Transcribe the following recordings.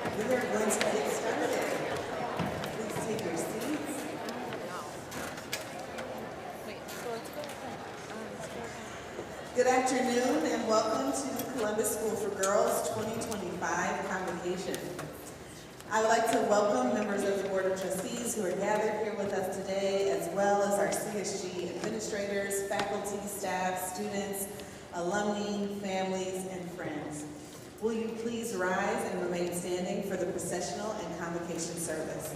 We are going to get started. Please take your seats. Good afternoon and welcome to Columbus School for Girls 2025 Convocation. I would like to welcome members of the Board of Trustees who are gathered here with us today, as well as our CSG administrators, faculty, staff, students, alumni, families, and friends. Will you please rise and remain standing for the processional and convocation service?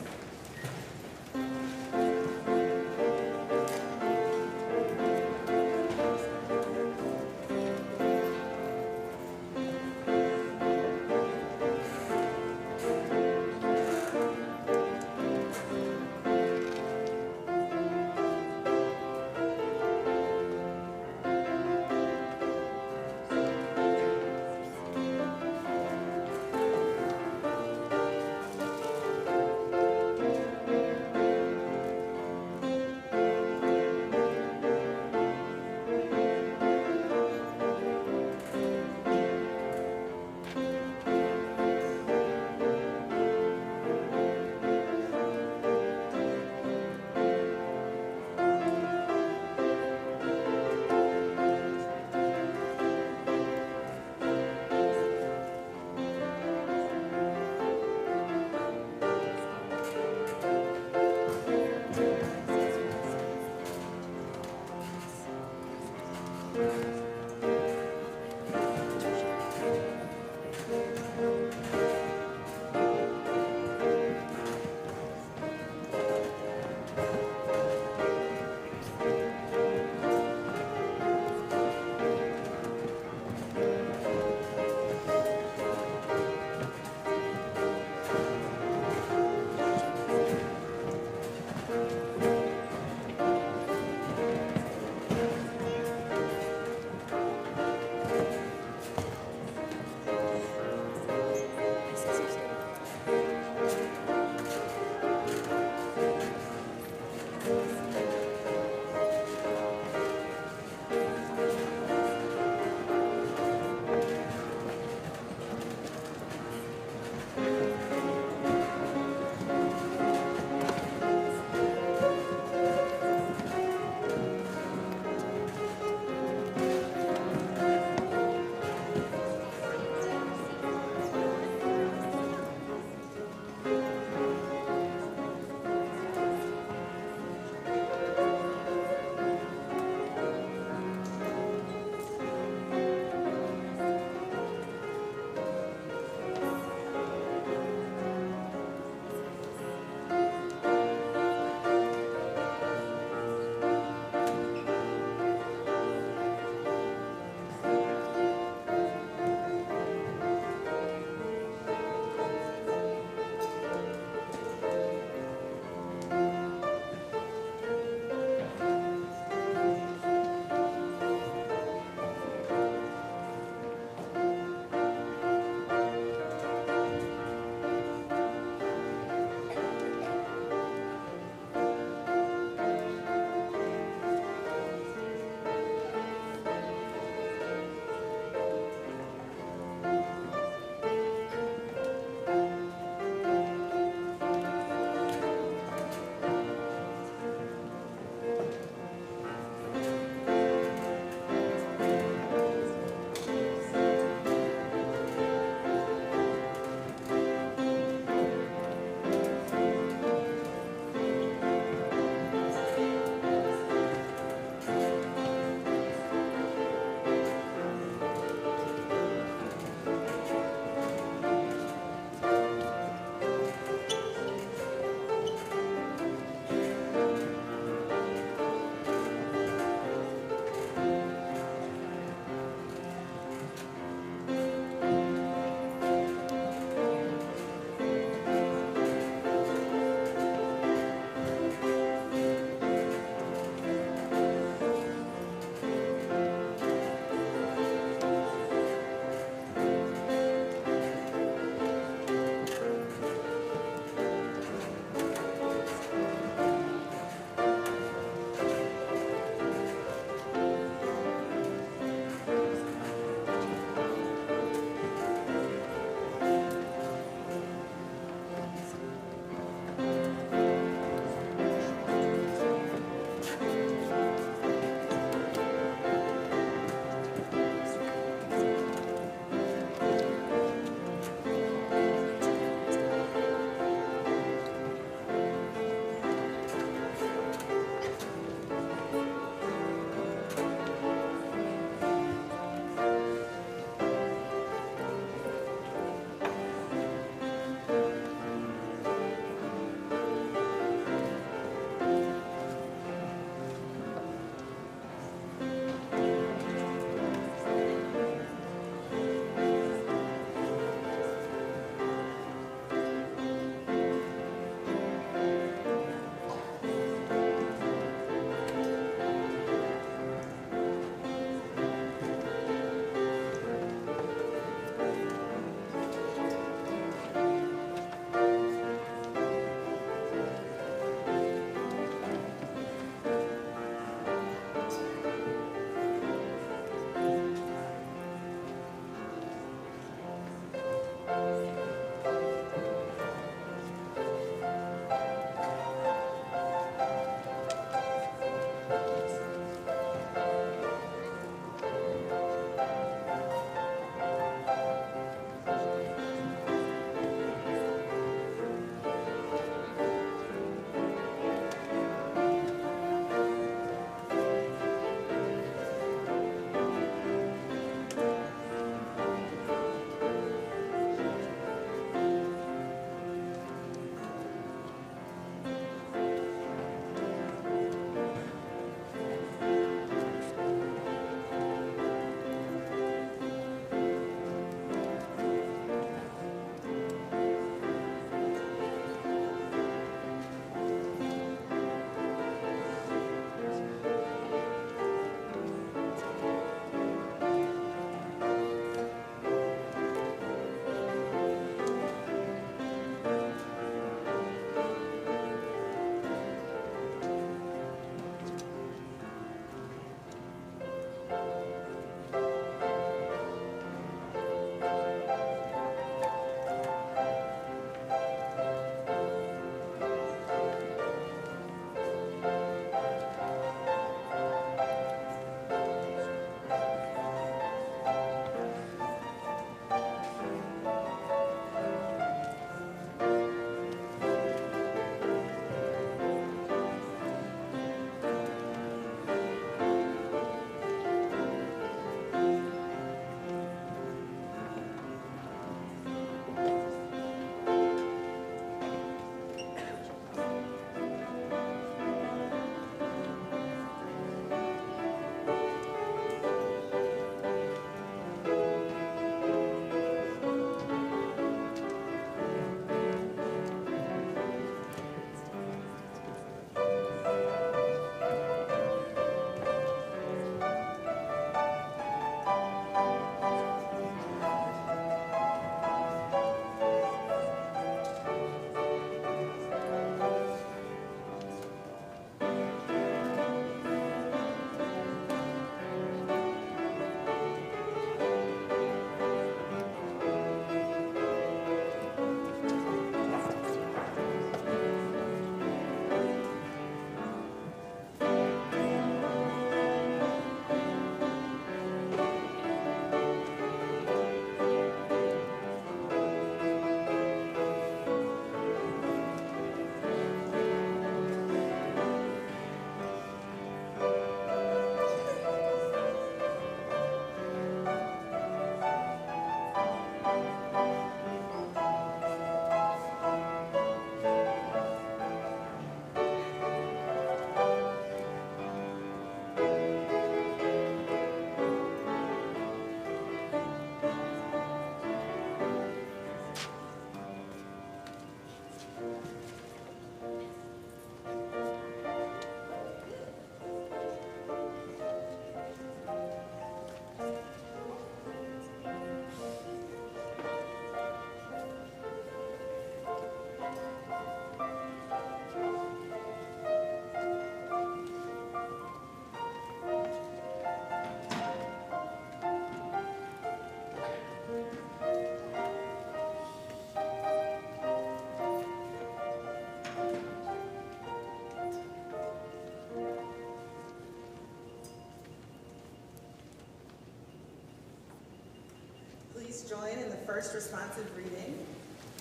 Please join in the first responsive reading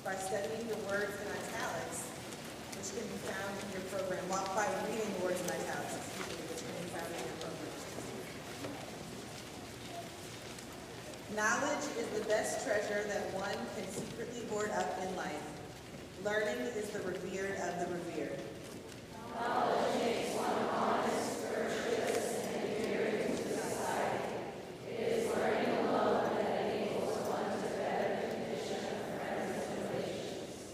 by studying the words in italics, which can be found in your program, by reading the words in italics, which can be found in your program. Knowledge is the best treasure that one can secretly hoard up in life. Learning is the revered of the revered. Knowledge makes one honest, virtuous, and endearing to society. It is learning alone that enables one to better condition of friends and relations.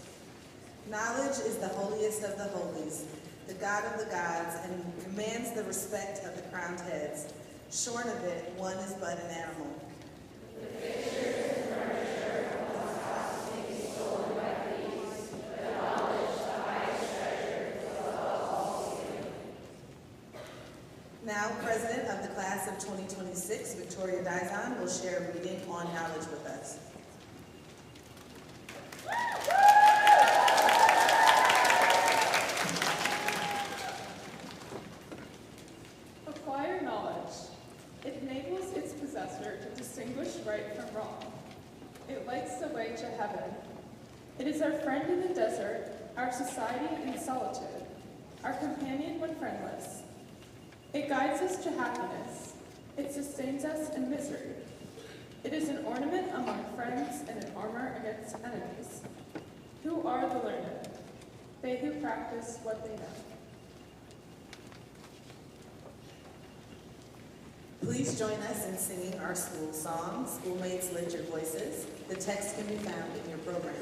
Knowledge is the holiest of the holies, the God of the gods, and commands the respect of the crowned heads. Shorn of it, one is but an animal. The pictures and furniture of one's house may be stolen by thieves, but knowledge, the highest treasure, is above all stealing. Now, President of the Class of 2026, Victoria Dizon, will share a reading on knowledge with us. Acquire knowledge. It enables its possessor to distinguish right from wrong. It lights the way to heaven. It is our friend in the desert, our society in solitude, our companion when friendless. It guides us to happiness. It sustains us in misery. It is an ornament among friends and an armor against enemies. Who are the learned? They who practice what they know. Please join us in singing our school song. Schoolmates, lift your voices. The text can be found in your program.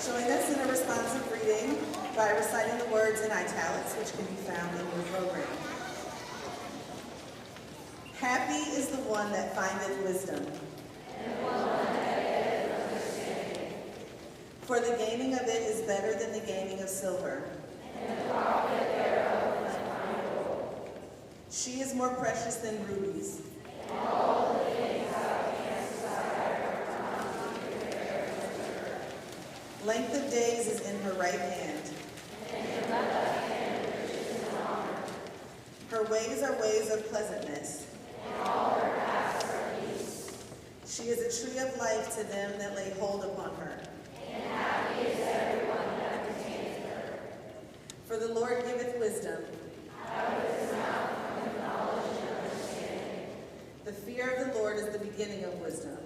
Join us in a responsive reading by reciting the words in italics, which can be found in your program. Happy is the one that findeth wisdom, And one that getteth understanding. for the gaining of it is better than the gaining of silver. And the profit thereof is fine gold. She is more precious than rubies. And all the things thou canst desire are found prepared unto her. Length of days is in her right hand. And in thy left hand riches and honor. Her ways are ways of pleasantness. And all her paths are peace. She is a tree of life to them that lay hold upon her. And happy is everyone that retaineth her. For the Lord giveth wisdom. The fear of the Lord is the beginning of wisdom.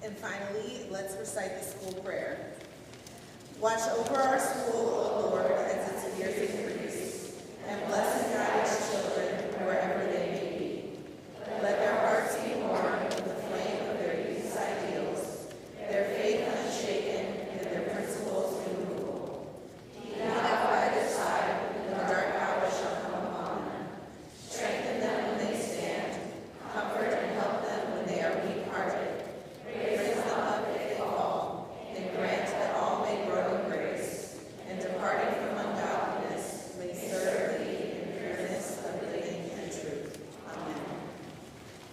And finally, let's recite the school prayer. Watch over our school, O Lord, as its years increase, and bless and guide its children wherever they may be. Let their hearts be warmed with the flame of their youth's ideals, their faith unshaken, and their principles immovable. He that by their side, when the dark hour shall come upon them. Strengthen them when they stand, comfort and help them when they are weak-hearted. Raise them up if they fall, and grant that all may grow in grace, and departing from ungodliness may serve thee in pureness of living and truth. Amen.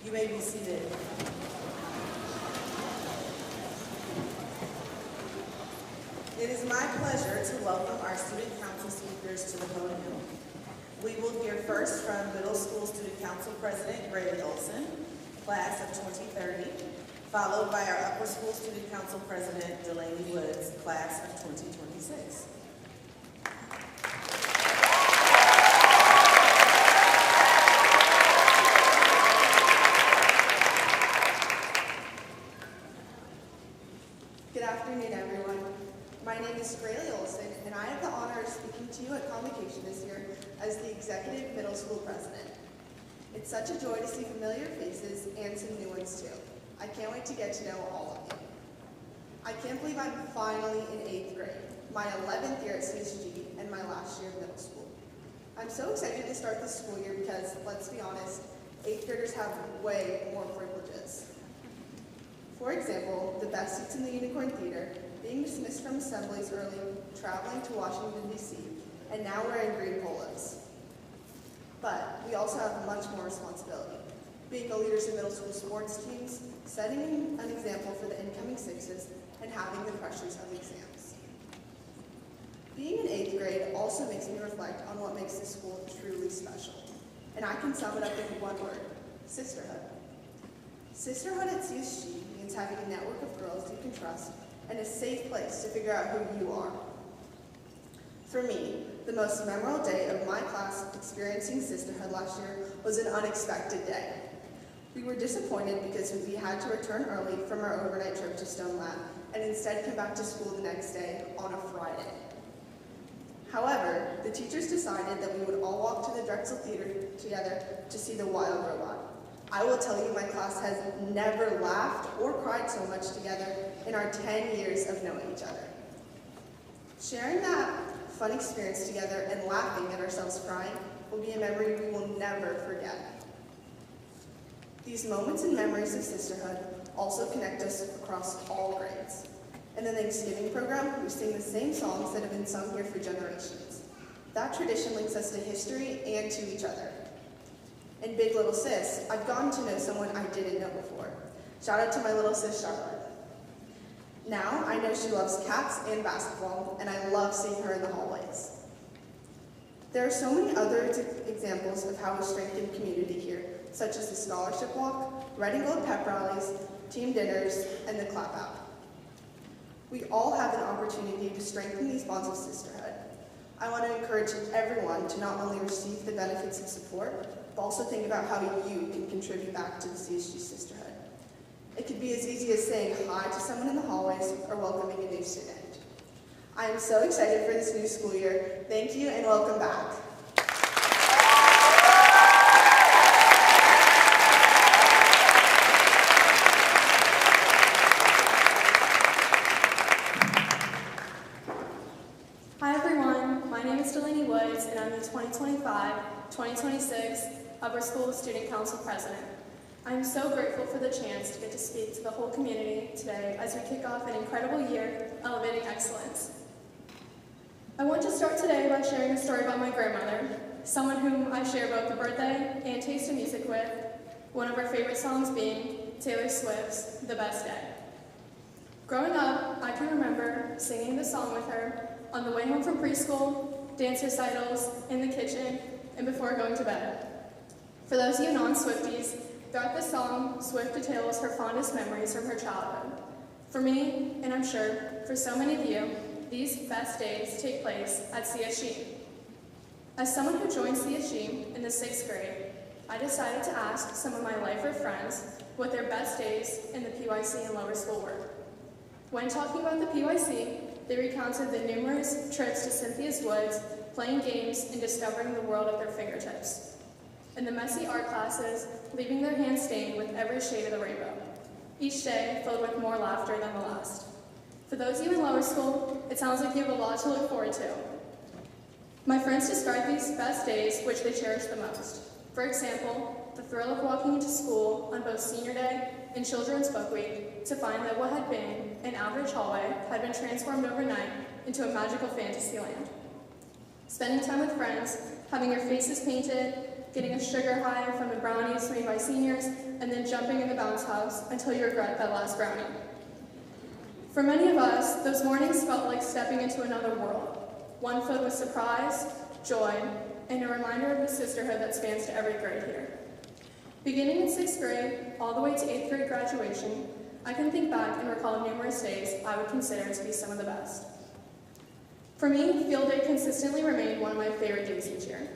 You may be seated. It is my pleasure to welcome our student council speakers to the podium. We will hear first from Middle School Student Council President Grady Olson, class of 2030, followed by our Upper School Student Council President Delaney Woods, class of 2026. Good afternoon, everyone. My name is Grady Olson, and I have the honor of speaking to you at Convocation this year as the Executive Middle School President. It's such a joy to see familiar faces and some new ones too. I can't wait to get to know all of you. I can't believe I'm finally in 8th grade, my 11th year at CSG and my last year of middle school. I'm so excited to start this school year because, let's be honest, 8th graders have way more privileges. For example, the best seats in the Unicorn Theater, being dismissed from assemblies early, traveling to Washington, D.C., and now wearing green polos. But we also have much more responsibility, being the leaders in middle school sports teams, setting an example for the incoming sixes, and having the pressures of exams. Being in 8th grade also makes me reflect on what makes this school truly special. And I can sum it up in one word: sisterhood. Sisterhood at CSG means having a network of girls you can trust and a safe place to figure out who you are. For me, the most memorable day of my class experiencing sisterhood last year was an unexpected day. We were disappointed because we had to return early from our overnight trip to Stone Lab and instead come back to school the next day on a Friday. However, the teachers decided that we would all walk to the Drexel Theater together to see the Wild Robot. I will tell you, my class has never laughed or cried so much together in our 10 years of knowing each other. Sharing that fun experience together and laughing at ourselves crying will be a memory we will never forget. These moments and memories of sisterhood also connect us across all grades. In the Thanksgiving program, we sing the same songs that have been sung here for generations. That tradition links us to history and to each other. In Big Little Sis, I've gotten to know someone I didn't know before. Shout out to my little sis, Charlotte. Now, I know she loves cats and basketball, and I love seeing her in the hallways. There are so many other examples of how we strengthen community here, such as the scholarship walk, red and gold pep rallies, team dinners, and the clap out. We all have an opportunity to strengthen these bonds of sisterhood. I want to encourage everyone to not only receive the benefits of support, but also think about how you can contribute back to the CSG sisterhood. It could be as easy as saying hi to someone in the hallways or welcoming a new student. I am so excited for this new school year. Thank you and welcome back. Hi everyone, my name is Delaney Woods and I'm the 2025-2026 Upper School Student Council President. I'm so grateful for the chance to get to speak to the whole community today as we kick off an incredible year elevating excellence. I want to start today by sharing a story about my grandmother, someone whom I share both a birthday and taste of music with, one of her favorite songs being Taylor Swift's The Best Day. Growing up, I can remember singing the song with her on the way home from preschool, dance recitals, in the kitchen, and before going to bed. For those of you non-Swifties, throughout the song, Swift details her fondest memories from her childhood. For me, and I'm sure for so many of you, these best days take place at CSG. As someone who joined CSG in the 6th grade, I decided to ask some of my lifer friends what their best days in the PYC and lower school were. When talking about the PYC, they recounted the numerous trips to Cynthia's Woods, playing games and discovering the world at their fingertips. In the messy art classes, leaving their hands stained with every shade of the rainbow. Each day filled with more laughter than the last. For those of you in lower school, it sounds like you have a lot to look forward to. My friends describe these best days which they cherish the most. For example, the thrill of walking into school on both senior day and children's book week to find that what had been an average hallway had been transformed overnight into a magical fantasy land. Spending time with friends, having your faces painted, getting a sugar high from the brownies made by seniors, and then jumping in the bounce house until you regret that last brownie. For many of us, those mornings felt like stepping into another world, one filled with surprise, joy, and a reminder of the sisterhood that spans to every grade here. Beginning in 6th grade, all the way to 8th grade graduation, I can think back and recall numerous days I would consider to be some of the best. For me, field day consistently remained one of my favorite days each year.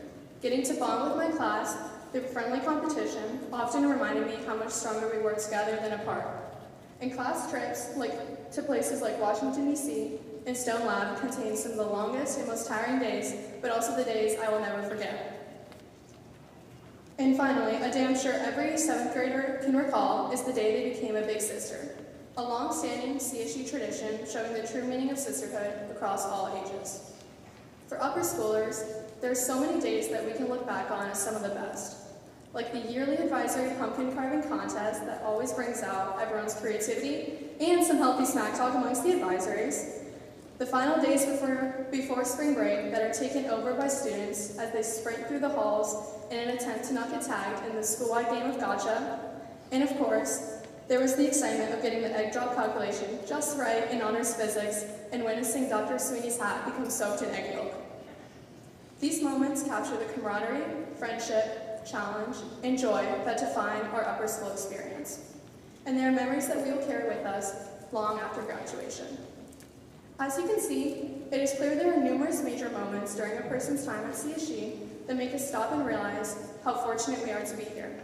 Getting to bond with my class through friendly competition often reminded me how much stronger we were together than apart. And class trips to places like Washington, D.C. and Stone Lab contain some of the longest and most tiring days, but also the days I will never forget. And finally, a day I'm sure every 7th grader can recall is the day they became a big sister, a long-standing CSU tradition showing the true meaning of sisterhood across all ages. For upper schoolers, there are so many days that we can look back on as some of the best, like the yearly advisory pumpkin carving contest that always brings out everyone's creativity and some healthy smack talk amongst the advisories, the final days before spring break that are taken over by students as they sprint through the halls in an attempt to not get tagged in the school-wide game of gotcha, and of course, there was the excitement of getting the egg drop calculation just right in honors physics and witnessing Dr. Sweeney's hat become soaked in egg yolk. These moments capture the camaraderie, friendship, challenge, and joy that define our upper school experience. And they are memories that we will carry with us long after graduation. As you can see, it is clear there are numerous major moments during a person's time at CSG that make us stop and realize how fortunate we are to be here.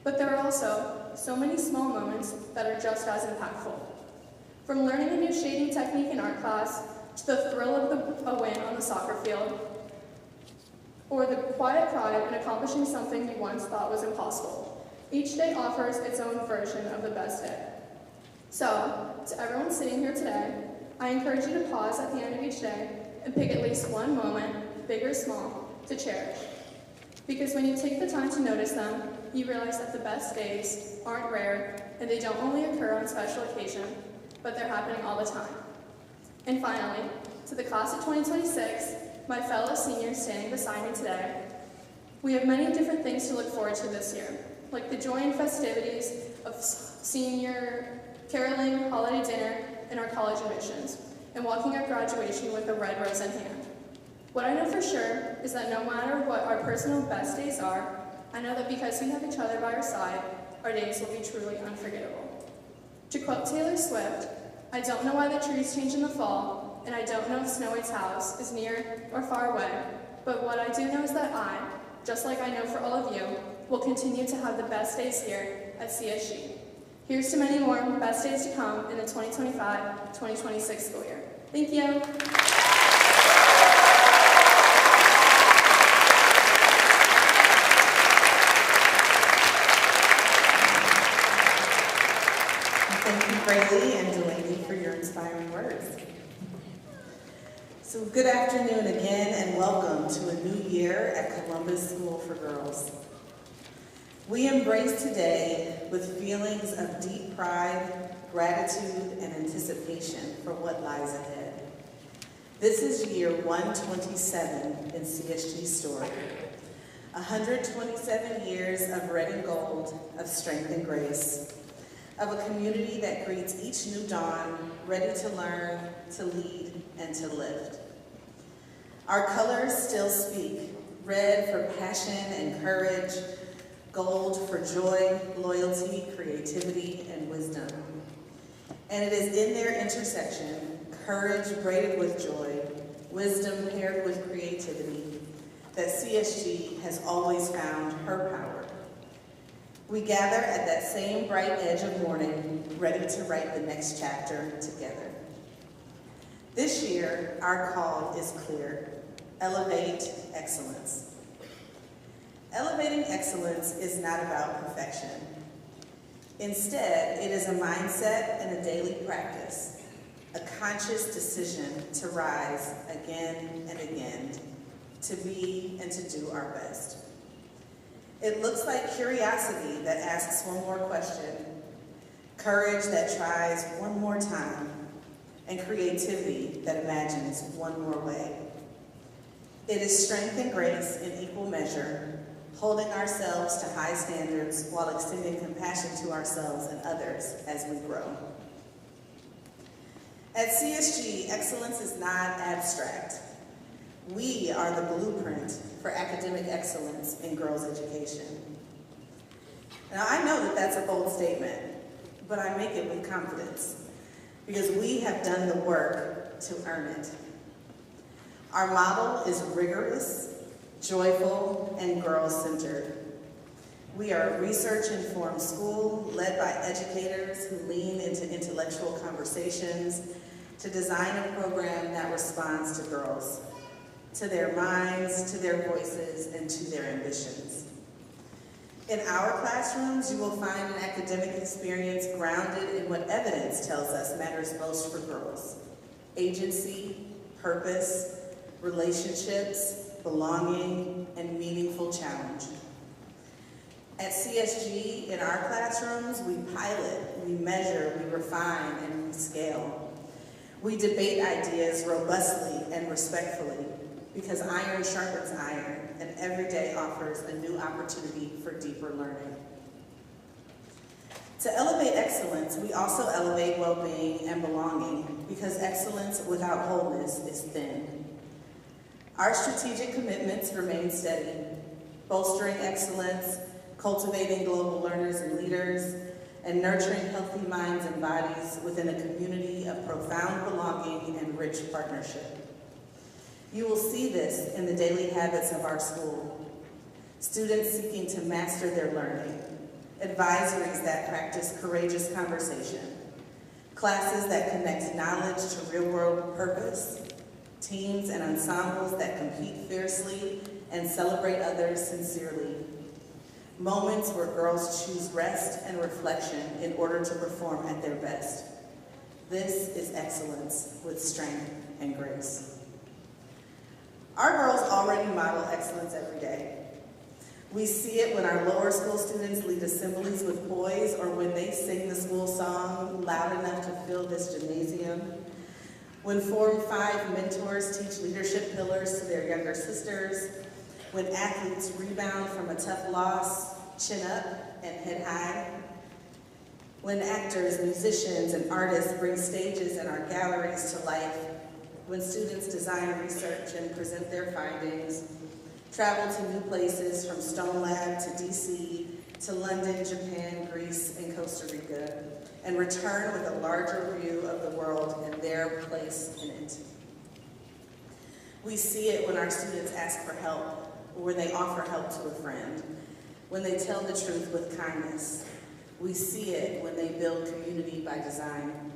But there are also so many small moments that are just as impactful. From learning a new shading technique in art class, to the thrill of a win on the soccer field, or the quiet pride in accomplishing something you once thought was impossible. Each day offers its own version of the best day. So, to everyone sitting here today, I encourage you to pause at the end of each day and pick at least one moment, big or small, to cherish. Because when you take the time to notice them, you realize that the best days aren't rare, and they don't only occur on special occasion, but they're happening all the time. And finally, to the class of 2026, my fellow seniors standing beside me today, we have many different things to look forward to this year, like the joy and festivities of senior caroling, holiday dinner, and our college admissions, and walking our graduation with a red rose in hand. What I know for sure is that no matter what our personal best days are, I know that because we have each other by our side, our days will be truly unforgettable. To quote Taylor Swift, I don't know why the trees change in the fall, and I don't know if Snow White's house is near or far away, but what I do know is that I, just like I know for all of you, will continue to have the best days here at CSG. Here's to many more best days to come in the 2025-2026 school year. Thank you. Thank you, Braylee and Delaney, for your inspiring words. So good afternoon again, and welcome to a new year at Columbus School for Girls. We embrace today with feelings of deep pride, gratitude, and anticipation for what lies ahead. This is year 127 in CSG's story. 127 years of red and gold, of strength and grace, of a community that greets each new dawn, ready to learn, to lead, and to lift. Our colors still speak, red for passion and courage, gold for joy, loyalty, creativity, and wisdom. And it is in their intersection, courage braided with joy, wisdom paired with creativity, that CSG has always found her power. We gather at that same bright edge of morning, ready to write the next chapter together. This year, our call is clear: elevate excellence. Elevating excellence is not about perfection. Instead, it is a mindset and a daily practice, a conscious decision to rise again and again, to be and to do our best. It looks like curiosity that asks one more question, courage that tries one more time, and creativity that imagines one more way. It is strength and grace in equal measure, holding ourselves to high standards while extending compassion to ourselves and others as we grow. At CSG, excellence is not abstract. We are the blueprint for academic excellence in girls' education. Now, I know that that's a bold statement, but I make it with confidence because we have done the work to earn it. Our model is rigorous, joyful, and girl-centered. We are a research-informed school led by educators who lean into intellectual conversations to design a program that responds to girls, to their minds, to their voices, and to their ambitions. In our classrooms, you will find an academic experience grounded in what evidence tells us matters most for girls: agency, purpose, relationships, belonging, and meaningful challenge. At CSG, in our classrooms, we pilot, we measure, we refine, and we scale. We debate ideas robustly and respectfully because iron sharpens iron, and every day offers a new opportunity for deeper learning. To elevate excellence, we also elevate well-being and belonging because excellence without wholeness is thin. Our strategic commitments remain steady, bolstering excellence, cultivating global learners and leaders, and nurturing healthy minds and bodies within a community of profound belonging and rich partnership. You will see this in the daily habits of our school. Students seeking to master their learning, advisories that practice courageous conversation, classes that connect knowledge to real-world purpose, teams and ensembles that compete fiercely and celebrate others sincerely, moments where girls choose rest and reflection in order to perform at their best. This is excellence with strength and grace. Our girls already model excellence every day. We see it when our lower school students lead assemblies with poise or when they sing the school song loud enough to fill this gymnasium. When Form 5 mentors teach leadership pillars to their younger sisters. When athletes rebound from a tough loss, chin up and head high. When actors, musicians, and artists bring stages in our galleries to life. When students design research and present their findings, travel to new places from Stone Lab to DC, to London, Japan, Greece, and Costa Rica, and return with a larger view of the world and their place in it. We see it when our students ask for help, or when they offer help to a friend, when they tell the truth with kindness. We see it when they build community by design.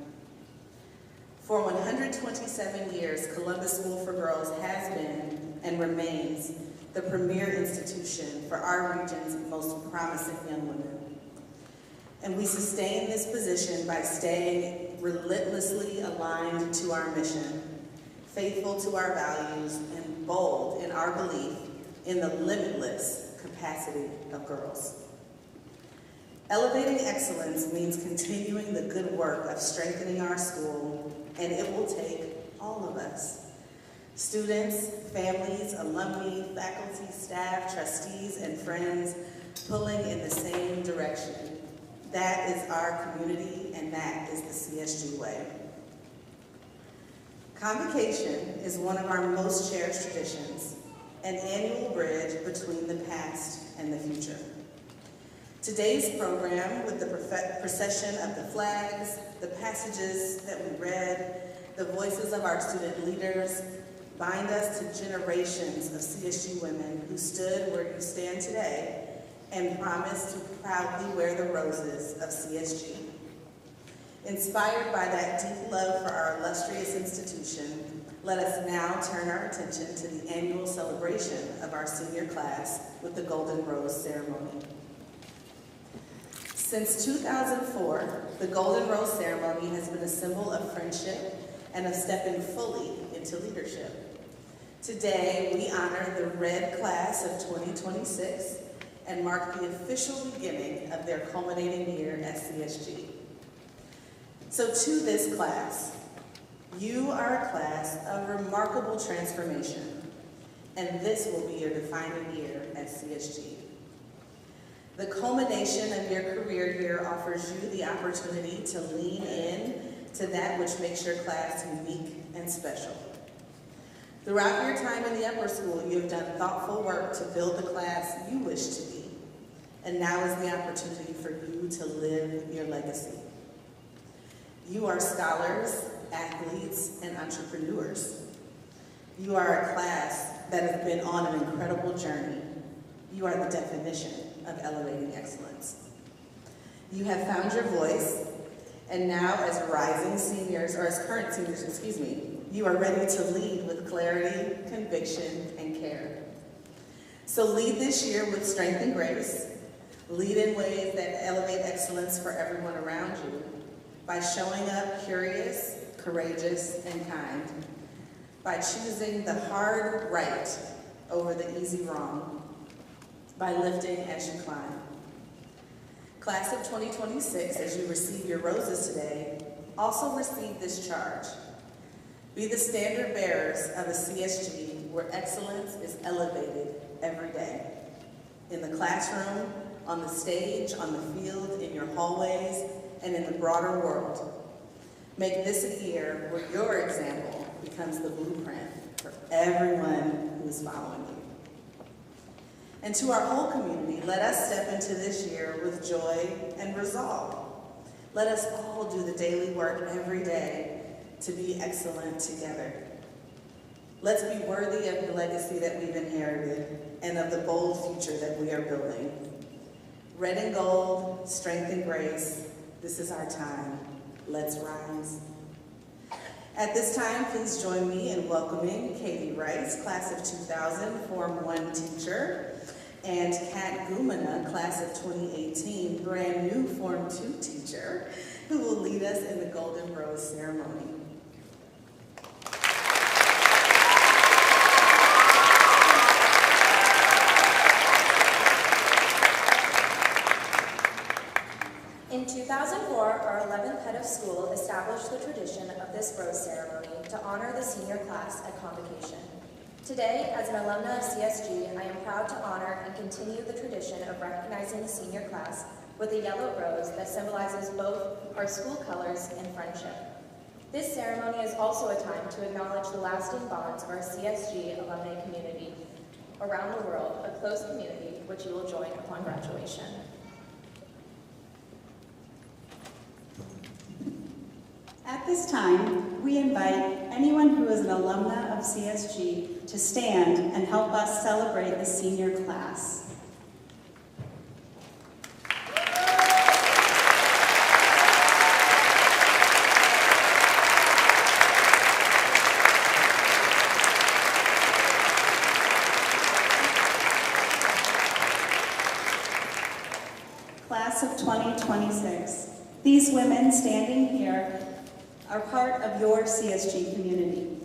For 127 years, Columbus School for Girls has been and remains the premier institution for our region's most promising young women. And we sustain this position by staying relentlessly aligned to our mission, faithful to our values, and bold in our belief in the limitless capacity of girls. Elevating excellence means continuing the good work of strengthening our school, and it will take all of us. Students, families, alumni, faculty, staff, trustees, and friends pulling in the same direction. That is our community, and that is the CSG way. Convocation is one of our most cherished traditions, an annual bridge between the past and the future. Today's program, with the procession of the flags, the passages that we read, the voices of our student leaders, bind us to generations of CSG women who stood where you stand today and promised to proudly wear the roses of CSG. Inspired by that deep love for our illustrious institution, let us now turn our attention to the annual celebration of our senior class with the Golden Rose Ceremony. Since 2004, the Golden Rose Ceremony has been a symbol of friendship and of stepping fully into leadership. Today, we honor the Red Class of 2026 and mark the official beginning of their culminating year at CSG. So to this class, you are a class of remarkable transformation, and this will be your defining year at CSG. The culmination of your career here offers you the opportunity to lean in to that which makes your class unique and special. Throughout your time in the upper school, you have done thoughtful work to build the class you wish to be, and now is the opportunity for you to live your legacy. You are scholars, athletes, and entrepreneurs. You are a class that has been on an incredible journey. You are the definition of elevating excellence. You have found your voice, and now as rising seniors, or as current seniors, you are ready to lead with clarity, conviction, and care. So lead this year with strength and grace. Lead in ways that elevate excellence for everyone around you by showing up curious, courageous, and kind, by choosing the hard right over the easy wrong, by lifting as you climb. Class of 2026, as you receive your roses today, also receive this charge. Be the standard bearers of a CSG where excellence is elevated every day. In the classroom, on the stage, on the field, in your hallways, and in the broader world. Make this a year where your example becomes the blueprint for everyone who is following you. And to our whole community, let us step into this year with joy and resolve. Let us all do the daily work every day to be excellent together. Let's be worthy of the legacy that we've inherited and of the bold future that we are building. Red and gold, strength and grace, this is our time. Let's rise. At this time, please join me in welcoming Katie Rice, class of 2000, Form 1 teacher, and Kat Gumana, class of 2018, brand new Form 2 teacher, who will lead us in the Golden Rose Ceremony. In 2004, our 11th head of school established the tradition of this rose ceremony to honor the senior class at Convocation. Today, as an alumna of CSG, I am proud to honor and continue the tradition of recognizing the senior class with a yellow rose that symbolizes both our school colors and friendship. This ceremony is also a time to acknowledge the lasting bonds of our CSG alumni community around the world, a close community which you will join upon graduation. At this time, we invite anyone who is an alumna of CSG to stand and help us celebrate the senior class. Class of 2026, these women standing here are part of your CSG community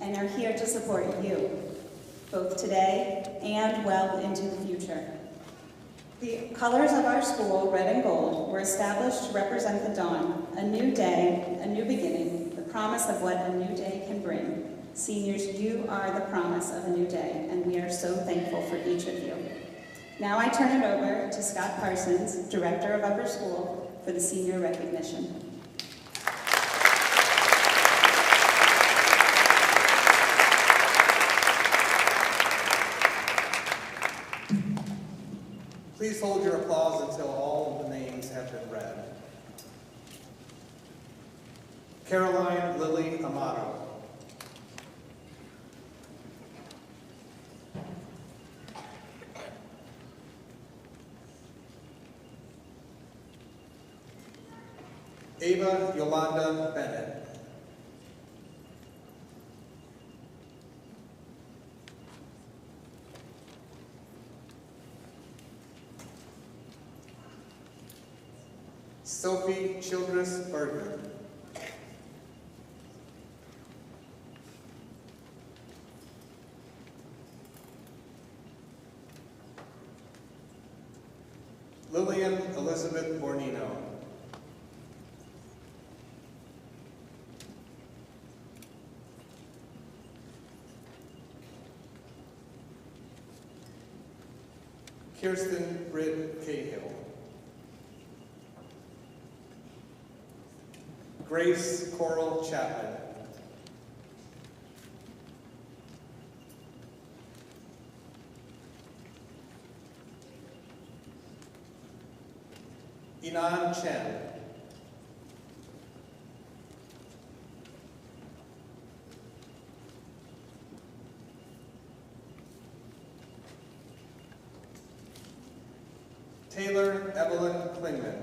and are here to support you, both today and well into the future. The colors of our school, red and gold, were established to represent the dawn, a new day, a new beginning, the promise of what a new day can bring. Seniors, you are the promise of a new day, and we are so thankful for each of you. Now I turn it over to Scott Parsons, Director of Upper School, for the senior recognition. Please hold your applause until all Ava Yolanda Bennett. Sophie Childress Berger. Lillian Elizabeth Bornino. Kirsten Britt Cahill. Grace Coral Chapman. Inan Chen. Taylor Evelyn Klingman.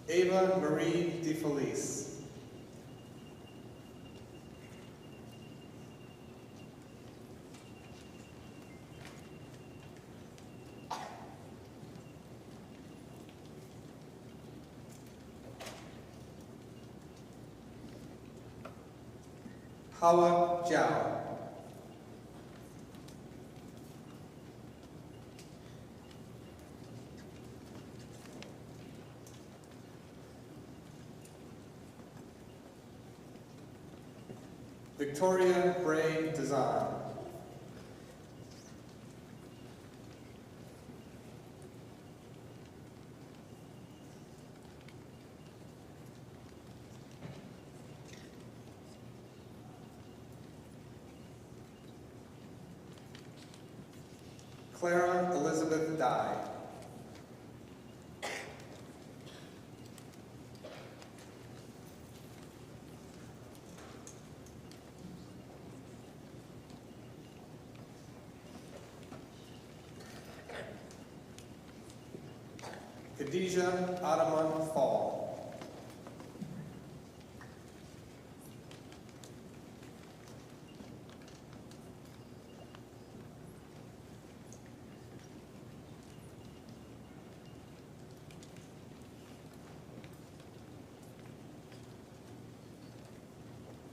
Ava Marie DeFelice. Hawa Jiao. Victoria Bray Dezan. Clara Elizabeth Dye. Khadijah Adaman Fall.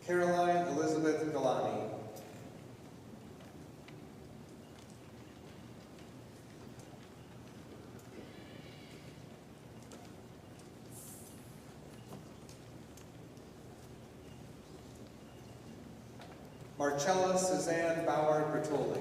Caroline Elizabeth Galani. Marcella Suzanne Bauer Bertolli.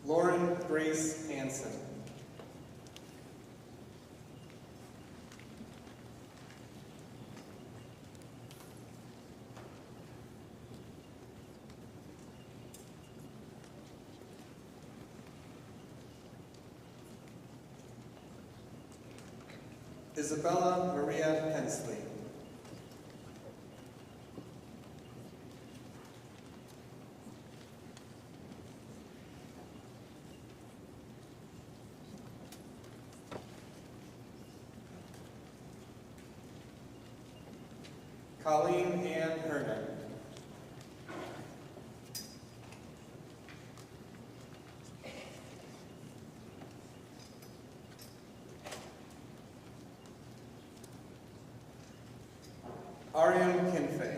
Lauren Grace Hansen. Isabella Maria Hensley. Colleen Ann Hernan. Ariam Kinfei.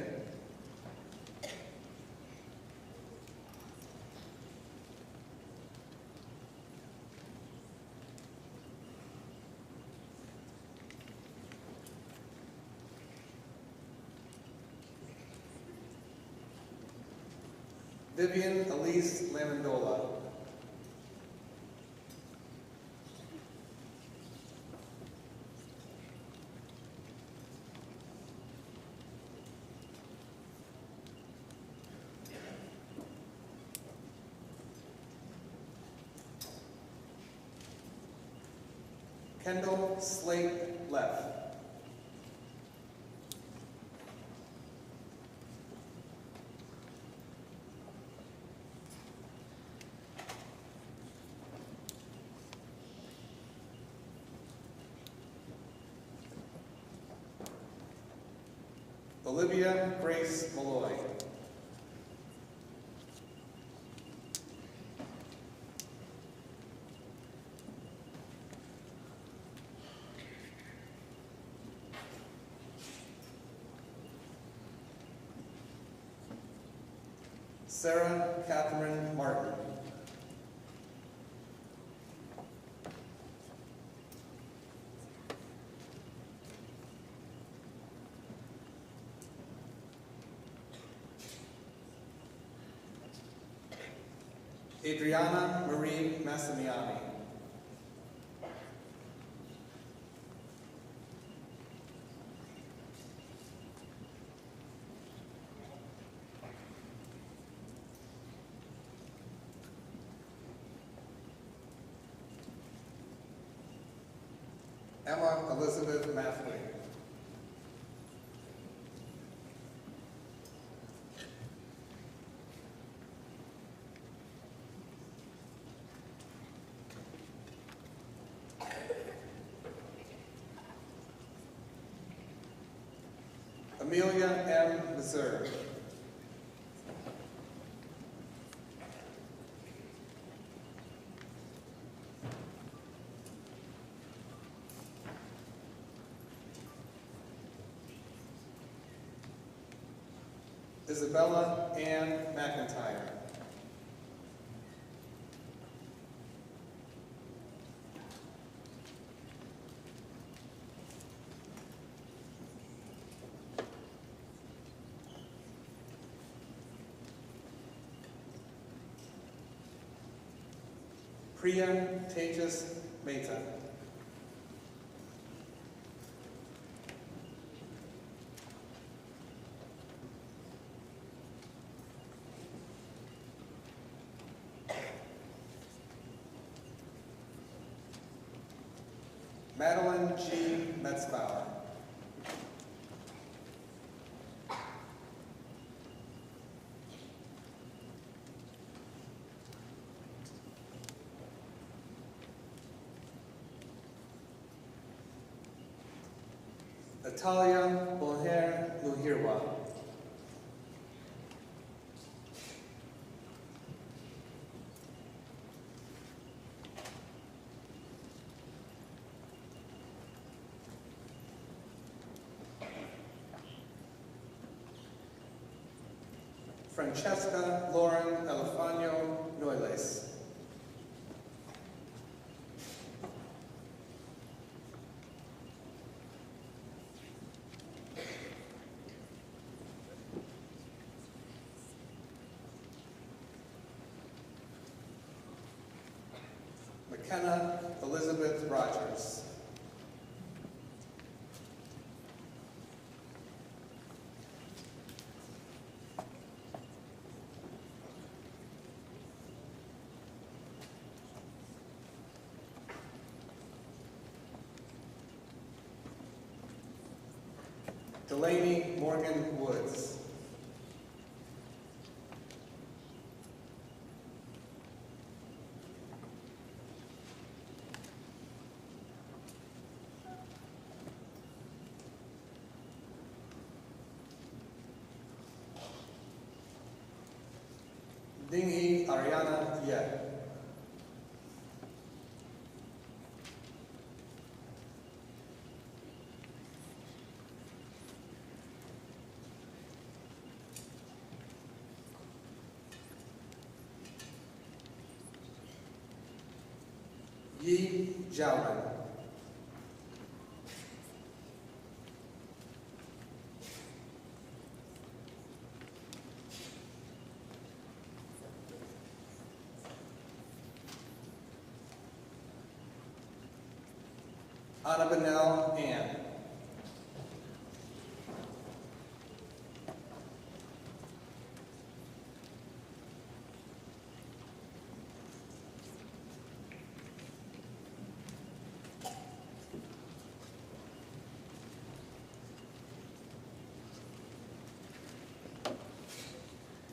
Vivian Elise Lamandola. Kendall Slate Leff. Olivia Grace Malloy. Sarah Catherine Martin. Adriana Marie Massimiani. Emma Elizabeth Mathway. Amelia M. Missouri. Isabella Ann McIntyre. Priya Tejas Mehta. Madeline G. Metzbauer. Natalia Boher Luhirwa. Francesca Lauren Elefano Noiles. McKenna Elizabeth Rogers. Delaney Morgan Woods. Dinghi Ariana Yeh. Yi Zhaoren. Annabelle Ann.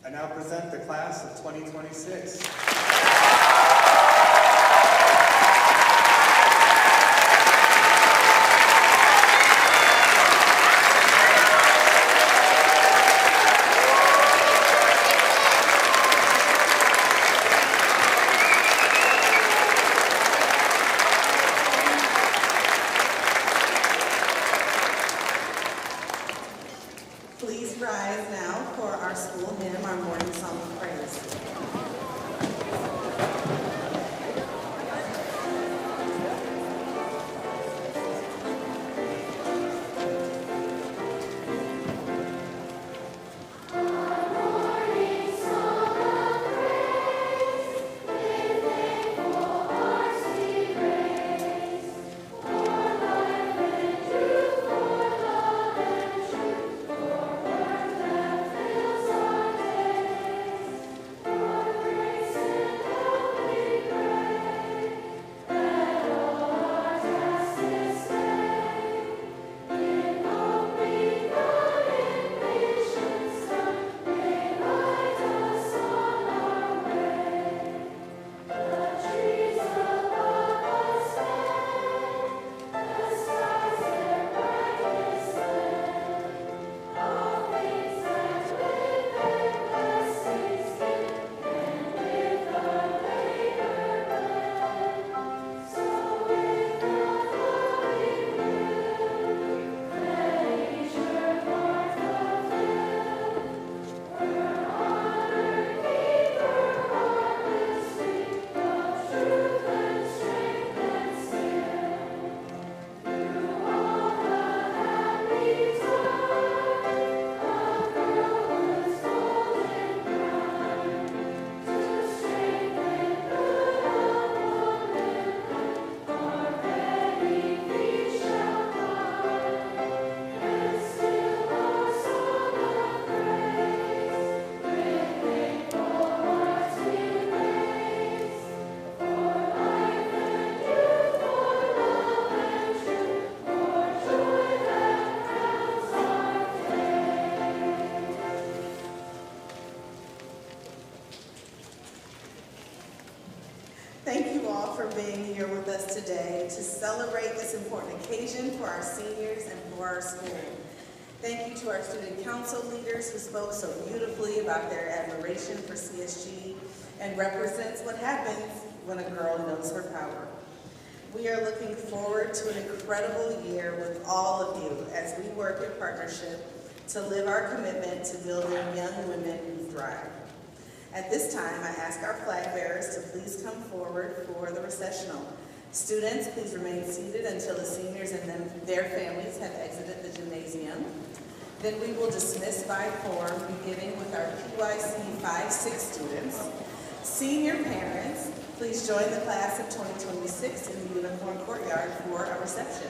I now present the class of 2026. Please rise now for our school hymn, our morning song of praise. Thank you all for being here with us today to celebrate this important occasion for our seniors and for our school. Thank you to our student council leaders who spoke so beautifully about their admiration for CSG and represents what happens when a girl knows her power. We are looking forward to an incredible year with all of you as we work in partnership to live our commitment to building young women who thrive. At this time, I ask our flag bearers to please come forward for the recessional. Students, please remain seated until the seniors and their families have exited the gymnasium. Then we will dismiss by form, beginning with our PYC 5-6 students. Senior parents, please join the class of 2026 in the uniform courtyard for a reception.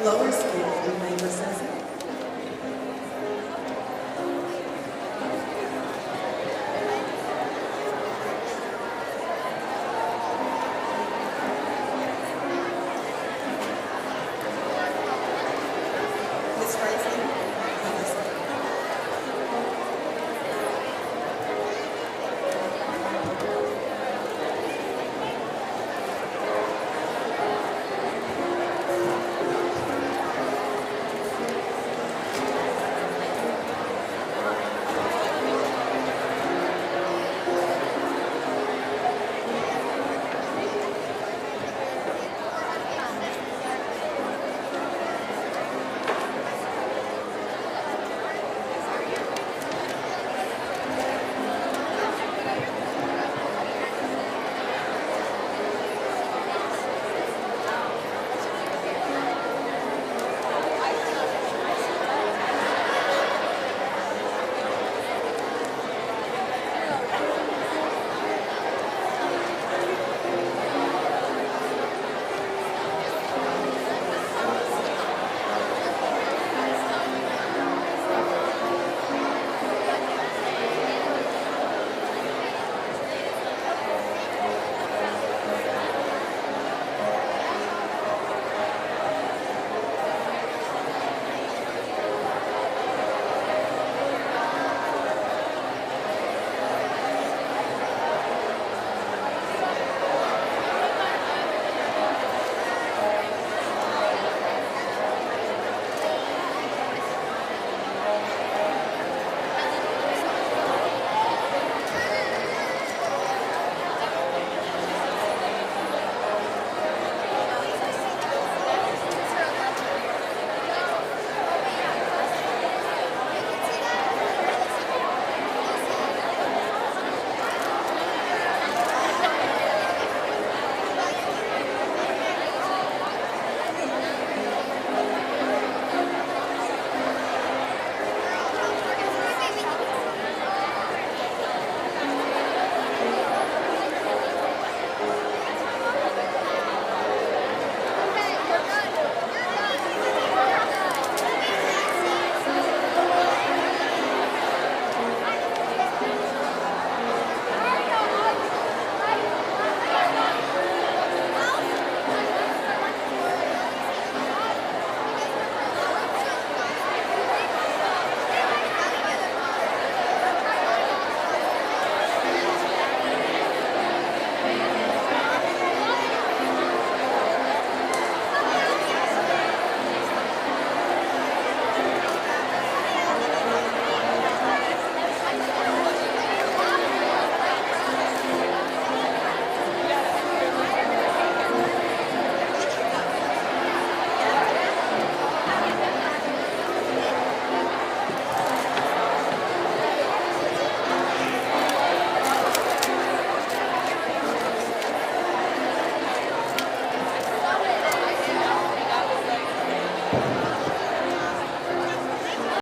Lower